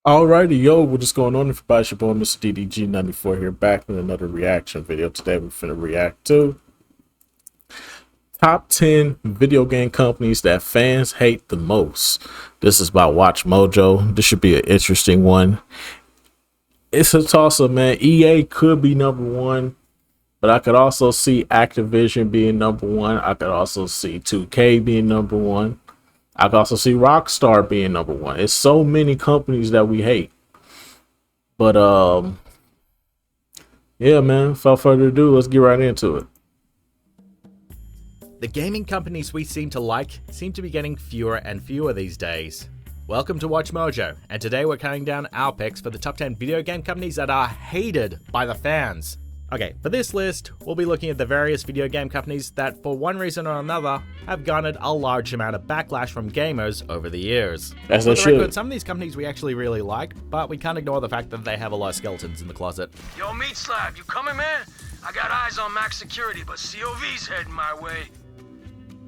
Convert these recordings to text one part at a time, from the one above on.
Alrighty, yo, what's going on? Everybody, it's your boy, Mr. DDG94 here, back with another reaction video. Today, we're finna react to top 10 video game companies that fans hate the most. This is by Watch Mojo. This should be an interesting one. It's a toss-up, man. EA could be number one, but I could also see Activision being number one. I could also see 2K being number one. I can also see Rockstar being number one. It's so many companies that we hate. But yeah, man, without further ado, let's get right into it. The gaming companies we seem to like seem to be getting fewer and fewer these days. Welcome to Watch Mojo, and today we're counting down our picks for the top 10 video game companies that are hated by the fans. Okay, for this list, we'll be looking at the various video game companies that, for one reason or another, have garnered a large amount of backlash from gamers over the years. As For they the record, should. some of these companies we actually really like, but we can't ignore the fact that they have a lot of skeletons in the closet. Yo, Meat Slab, you coming, man? I got eyes on max security, but COV's heading my way.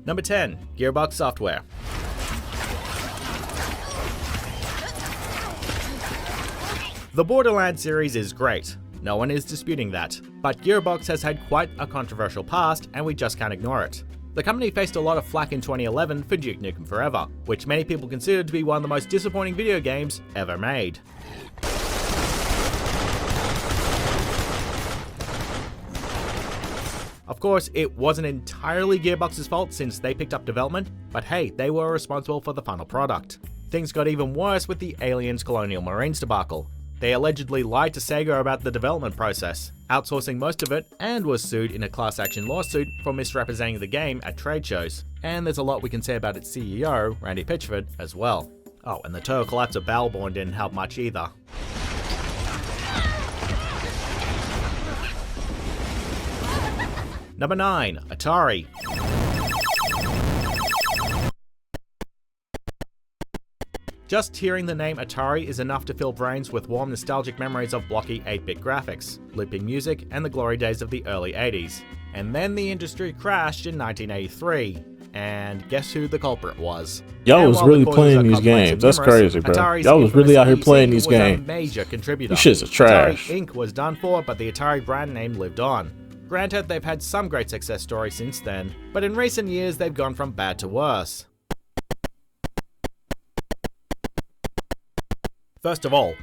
Number 10, Gearbox Software. The Borderlands series is great. No one is disputing that, but Gearbox has had quite a controversial past and we just can't ignore it. The company faced a lot of flack in 2011 for Duke Nukem Forever, which many people consider to be one of the most disappointing video games ever made. Of course, it wasn't entirely Gearbox's fault since they picked up development, but hey, they were responsible for the final product. Things got even worse with the Aliens Colonial Marines debacle. They allegedly lied to Sega about the development process, outsourcing most of it, and was sued in a class action lawsuit for misrepresenting the game at trade shows. And there's a lot we can say about its CEO, Randy Pitchford, as well. Oh, and the total collapse of Battleborn didn't help much either. Number 9, Atari. Just hearing the name Atari is enough to fill brains with warm nostalgic memories of blocky 8-bit graphics, looping music, and the glory days of the early 80s. And then the industry crashed in 1983. And guess who the culprit was? Y'all And was while the really causes playing are these complex games. and That's numerous, crazy, bro. Atari's Y'all was really out here infamous playing PC these was a games. major contributor. These shits are trash. Atari Inc. was done for, but the Atari brand name lived on. Granted, they've had some great success stories since then, but in recent years they've gone from bad to worse. First of all,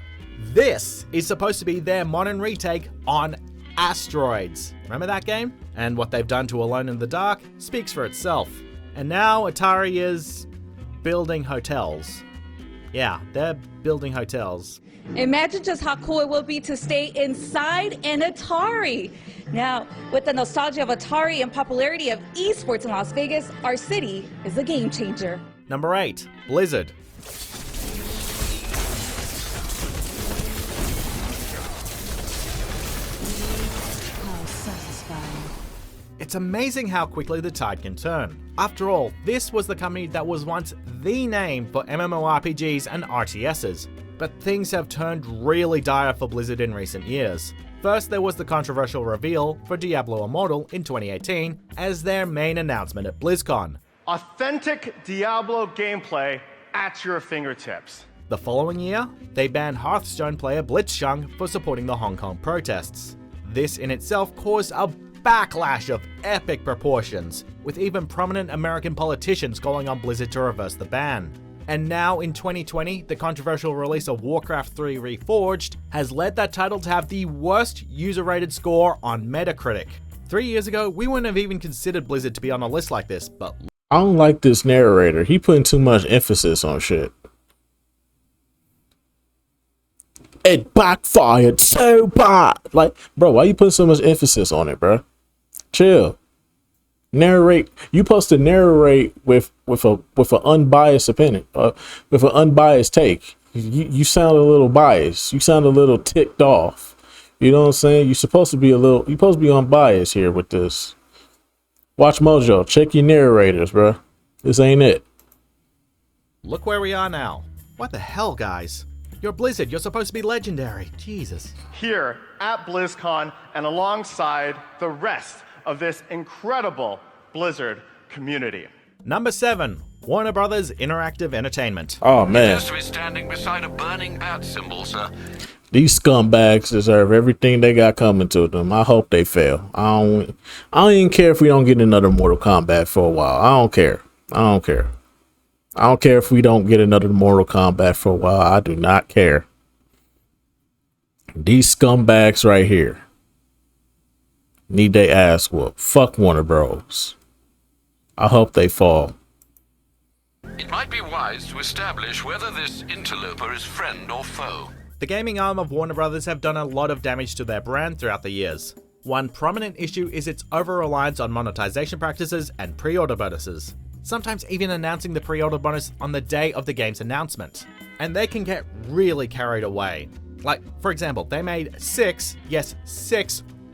this is supposed to be their modern retake on Asteroids. Remember that game? And what they've done to Alone in the Dark speaks for itself. And now Atari is building hotels. Yeah, they're building hotels. Imagine just how cool it would be to stay inside an Atari. Now, with the nostalgia of Atari and popularity of esports in Las Vegas, our city is a game changer. Number 8, Blizzard. It's amazing how quickly the tide can turn. After all, this was the company that was once the name for MMORPGs and RTSs. But things have turned really dire for Blizzard in recent years. First, there was the controversial reveal for Diablo Immortal in 2018 as their main announcement at BlizzCon. Authentic Diablo gameplay at your fingertips. The following year, they banned Hearthstone player Blitzchung for supporting the Hong Kong protests. This in itself caused a backlash of epic proportions, with even prominent American politicians calling on Blizzard to reverse the ban. And now in 2020, the controversial release of Warcraft 3 Reforged has led that title to have the worst user-rated score on Metacritic. 3 years ago, we wouldn't have even considered Blizzard to be on a list like this, but I don't like this narrator. He putting too much emphasis on shit. It backfired so bad. Like, bro, why you putting so much emphasis on it, bro? Chill. Narrate. You supposed to narrate with an unbiased opinion, with an unbiased take. You sound a little biased. You sound a little ticked off. You know what I'm saying? You're supposed to be unbiased here with this. Watch Mojo. Check your narrators, bro. This ain't it. look where we are now. What the hell, guys? You're Blizzard, you're supposed to be legendary. Jesus. Here at BlizzCon and alongside the rest of this incredible Blizzard community. Number 7. Warner Brothers Interactive Entertainment. Oh man, Just to be standing beside a burning bat symbol, sir. these scumbags deserve everything they got coming to them. I hope they fail. I don't even care if we don't get another Mortal Kombat for a while. I don't care. I don't care. I don't care if we don't get another Mortal Kombat for a while. I do not care. These scumbags right here need they ass whoop. Fuck Warner Bros. I hope they fall. It might be wise to establish whether this interloper is friend or foe. The gaming arm of Warner Brothers have done a lot of damage to their brand throughout the years. One prominent issue is its over-reliance on monetization practices and pre-order bonuses, sometimes even announcing the pre-order bonus on the day of the game's announcement. And they can get really carried away. Like, for example, they made 6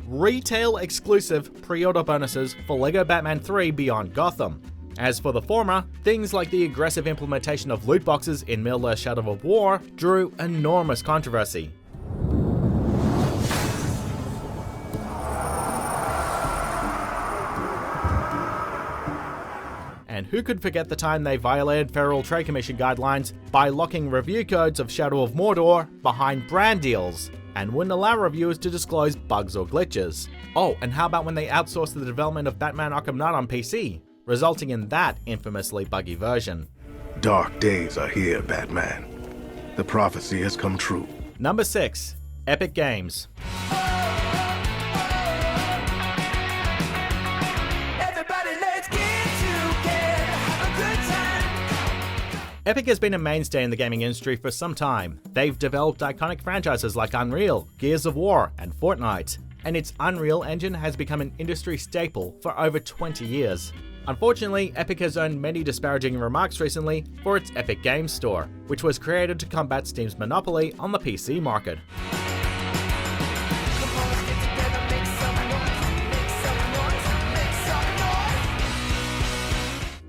retail exclusive pre-order bonuses for LEGO Batman 3 Beyond Gotham. As for the former, things like the aggressive implementation of loot boxes in Middle-earth Shadow of War drew enormous controversy. And who could forget the time they violated Federal Trade Commission guidelines by locking review codes of Shadow of Mordor behind brand deals, and wouldn't allow reviewers to disclose bugs or glitches. Oh, and how about when they outsourced the development of Batman Arkham Knight on PC, resulting in that infamously buggy version. Dark days are here, Batman. The prophecy has come true. Number 6. Epic Games. Epic has been a mainstay in the gaming industry for some time. They've developed iconic franchises like Unreal, Gears of War, and Fortnite, and its Unreal Engine has become an industry staple for over 20 years. Unfortunately, Epic has earned many disparaging remarks recently for its Epic Games Store, which was created to combat Steam's monopoly on the PC market.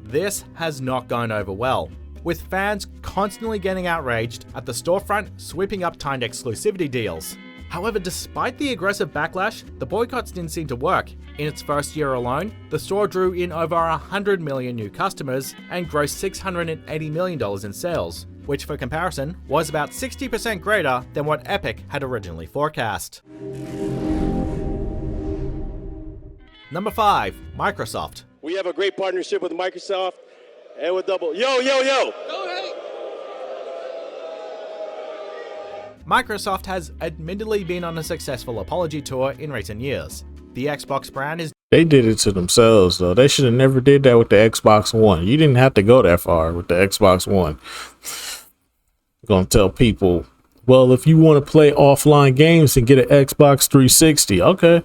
This has not gone over well, with fans constantly getting outraged at the storefront sweeping up timed exclusivity deals. However, despite the aggressive backlash, the boycotts didn't seem to work. In its first year alone, the store drew in over 100 million new customers and grossed $680 million in sales, which for comparison was about 60% greater than what Epic had originally forecast. Number 5. Microsoft. We have a great partnership with Microsoft and with Double. Yo! Go ahead! Microsoft has admittedly been on a successful apology tour in recent years. The Xbox brand is... They did it to themselves, though. They should have never did that with the Xbox One. You didn't have to go that far with the Xbox One. Gonna tell people, well, if you want to play offline games and get an Xbox 360, okay.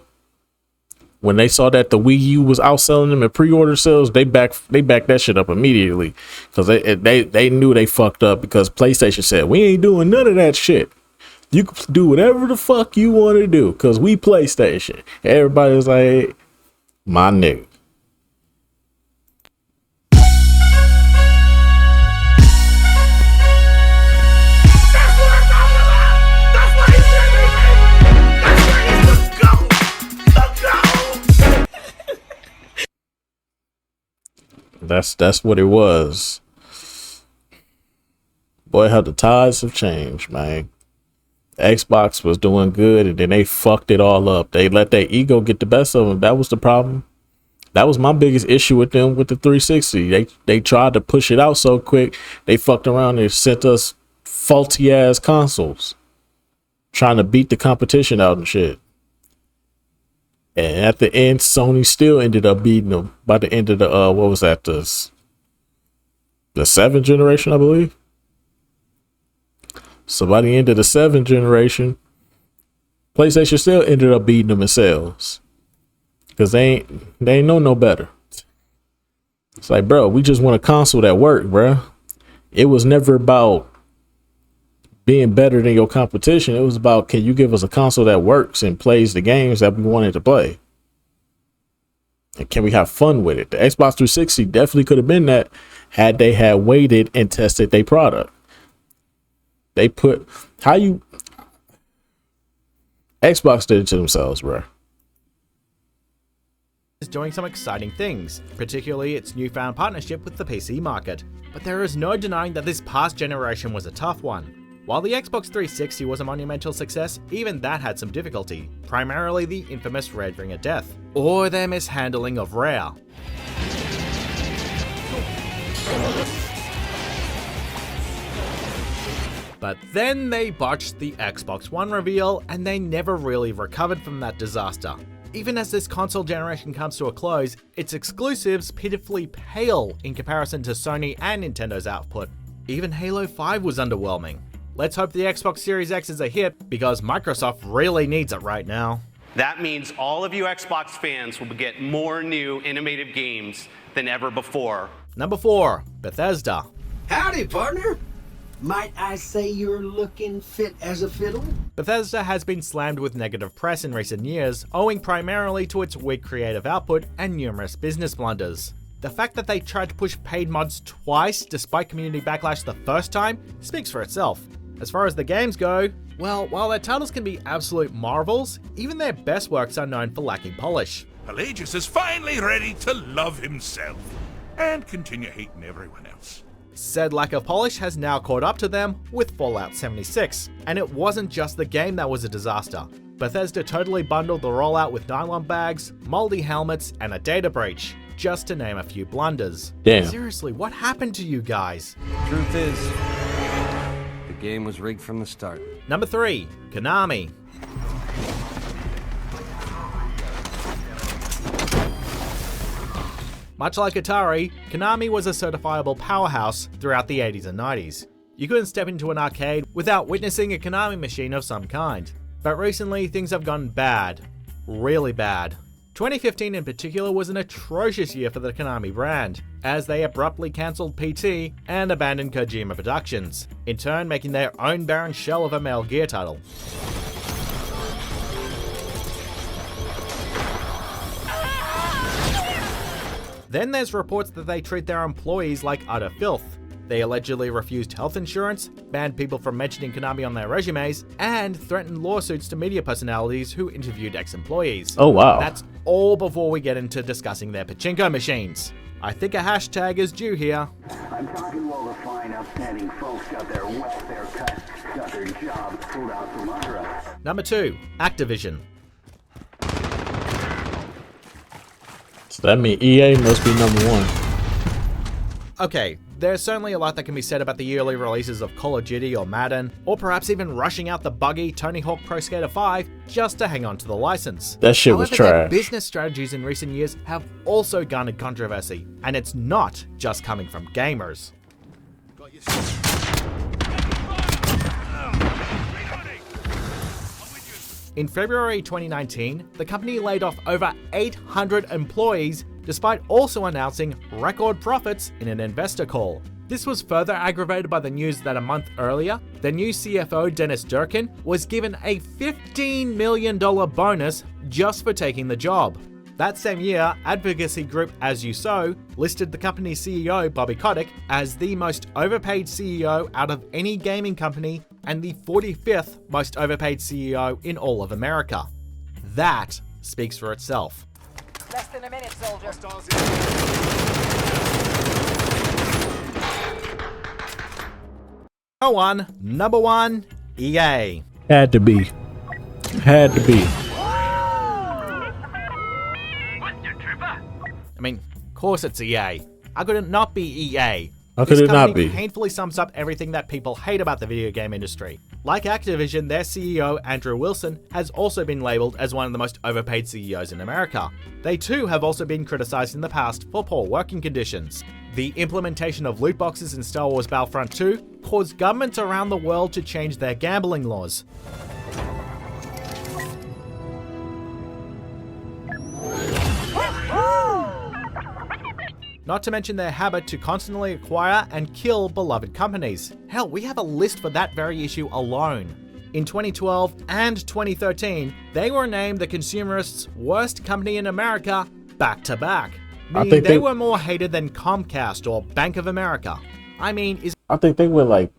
When they saw that the Wii U was outselling them at pre-order sales, they backed that shit up immediately, because they knew they fucked up, because PlayStation said, we ain't doing none of that shit. You can do whatever the fuck you want to do, because we PlayStation. Everybody was like, hey, my nigga. That's what it was. Boy, how the tides have changed, man. Xbox was doing good, and then they fucked it all up. They let their ego get the best of them. That was the problem. That was my biggest issue with them with the 360. They tried to push it out so quick. They fucked around and sent us faulty ass consoles, trying to beat the competition out and shit. And at the end, Sony still ended up beating them by the end of the what was that, the 7th generation, I believe. So by the end of the 7th generation, PlayStation still ended up beating them in sales, because they ain't know no better. It's like, bro, we just want a console that worked, bro. It was never about being better than your competition. It was about, can you give us a console that works and plays the games that we wanted to play? And can we have fun with it? The Xbox 360 definitely could have been that, had they had waited and tested their product. They put, Xbox did it to themselves, bro. is doing some exciting things, particularly its newfound partnership with the PC market. But there is no denying that this past generation was a tough one. While the Xbox 360 was a monumental success, even that had some difficulty, primarily the infamous Red Ring of Death, or their mishandling of Rare. But then they botched the Xbox One reveal, and they never really recovered from that disaster. Even as this console generation comes to a close, its exclusives pitifully pale in comparison to Sony and Nintendo's output. Even Halo 5 was underwhelming. Let's hope the Xbox Series X is a hit, because Microsoft really needs it right now. That means all of you Xbox fans will get more new, innovative games than ever before. Number 4, Bethesda. Howdy, partner. Might I say you're looking fit as a fiddle? Bethesda has been slammed with negative press in recent years, owing primarily to its weak creative output and numerous business blunders. The fact that they tried to push paid mods twice despite community backlash the first time speaks for itself. As far as the games go, well, while their titles can be absolute marvels, even their best works are known for lacking polish. Pelagius is finally ready to love himself and continue hating everyone else. Said lack of polish has now caught up to them with Fallout 76, and it wasn't just the game that was a disaster. Bethesda totally bundled the rollout with nylon bags, moldy helmets, and a data breach, just to name a few blunders. Damn. Seriously, what happened to you guys? Truth is, the game was rigged from the start. Number 3, Konami. Much like Atari, Konami was a certifiable powerhouse throughout the 80s and 90s. You couldn't step into an arcade without witnessing a Konami machine of some kind. But recently, things have gone bad. Really bad. 2015 in particular was an atrocious year for the Konami brand, as they abruptly cancelled PT and abandoned Kojima Productions, in turn making their own barren shell of a Metal Gear title. Then there's reports that they treat their employees like utter filth. They allegedly refused health insurance, banned people from mentioning Konami on their resumes, and threatened lawsuits to media personalities who interviewed ex-employees. Oh wow. That's all before we get into discussing their pachinko machines. I think a hashtag is due here. I'm talking while the fine, upstanding folks got their welfare cut, got their jobs pulled out from under us. Number 2, Activision. So that means EA must be number 1. Okay, there's certainly a lot that can be said about the yearly releases of Call of Duty or Madden, or perhaps even rushing out the buggy Tony Hawk Pro Skater 5 just to hang on to the license. That shit was However, their trash. business strategies in recent years have also garnered controversy, and it's not just coming from gamers. In February 2019, the company laid off over 800 employees despite also announcing record profits in an investor call. This was further aggravated by the news that a month earlier, the new CFO Dennis Durkin was given a $15 million bonus just for taking the job. That same year, advocacy group As You Sow listed the company's CEO, Bobby Kotick, as the most overpaid CEO out of any gaming company and the 45th most overpaid CEO in all of America. That speaks for itself. Less than a minute, soldier. Number one, EA. Had to be. Had to be. I mean, of course it's EA. How could it not be EA? How could This it not company be? painfully sums up everything that people hate about the video game industry. Like Activision, their CEO, Andrew Wilson, has also been labeled as one of the most overpaid CEOs in America. They too have also been criticized in the past for poor working conditions. The implementation of loot boxes in Star Wars Battlefront 2 caused governments around the world to change their gambling laws. Not to mention their habit to constantly acquire and kill beloved companies. Hell, we have a list for that very issue alone. In 2012 and 2013, they were named the consumerists' worst company in America back to back. Meaning they were more hated than Comcast or Bank of America. I think they went like,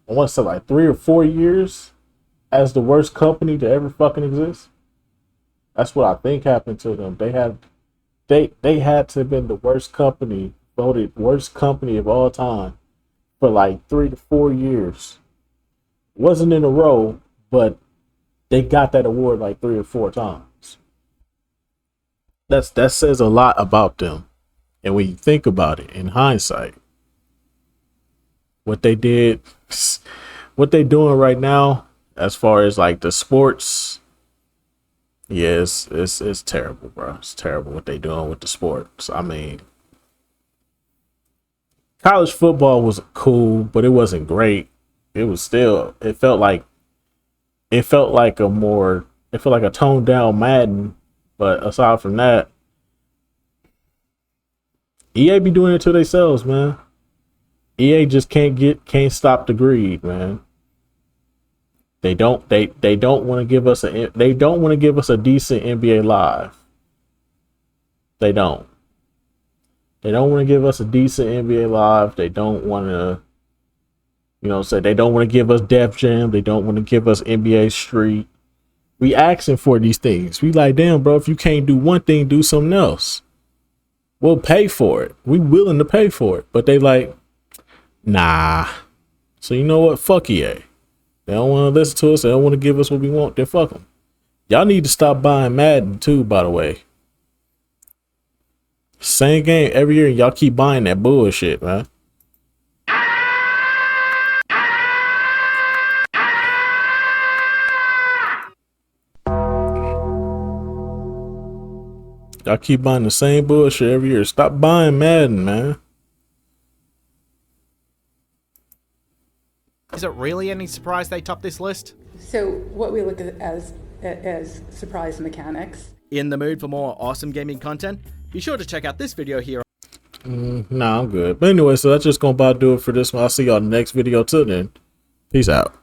I want to say like 3 or 4 years as the worst company to ever fucking exist. That's what I think happened to them. They had to have been the worst company, voted worst company of all time for like 3 to 4 years. Wasn't in a row, but they got that award like 3 or 4 times. That says a lot about them. And when you think about it in hindsight, what they did, what they doing right now, as far as like the sports, yeah, it's terrible, bro. It's terrible what they doing with the sports. I mean, college football was cool, but it wasn't great. It was still. It felt like a toned down Madden. But aside from that, EA be doing it to themselves, man. EA just can't stop the greed, man. They don't want to give us a decent NBA Live. They don't want to give us a decent NBA Live. They don't want to, they don't want to give us Def Jam. They don't want to give us NBA Street. We asking for these things. We like, damn, bro, if you can't do one thing, do something else. We'll pay for it. We willing to pay for it. But they like, nah. So you know what? Fuck EA. They don't want to listen to us. They don't want to give us what we want. Then fuck them. Y'all need to stop buying Madden too, by the way. Same game every year, and y'all keep buying that bullshit, man. Y'all keep buying the same bullshit every year. Stop buying Madden, man. Is it really any surprise they topped this list? So what we look at as surprise mechanics. In the mood for more awesome gaming content? Be sure to check out this video here. Nah, I'm good. But anyway, so that's just gonna about do it for this one. I'll see y'all in the next video. Till then, peace out.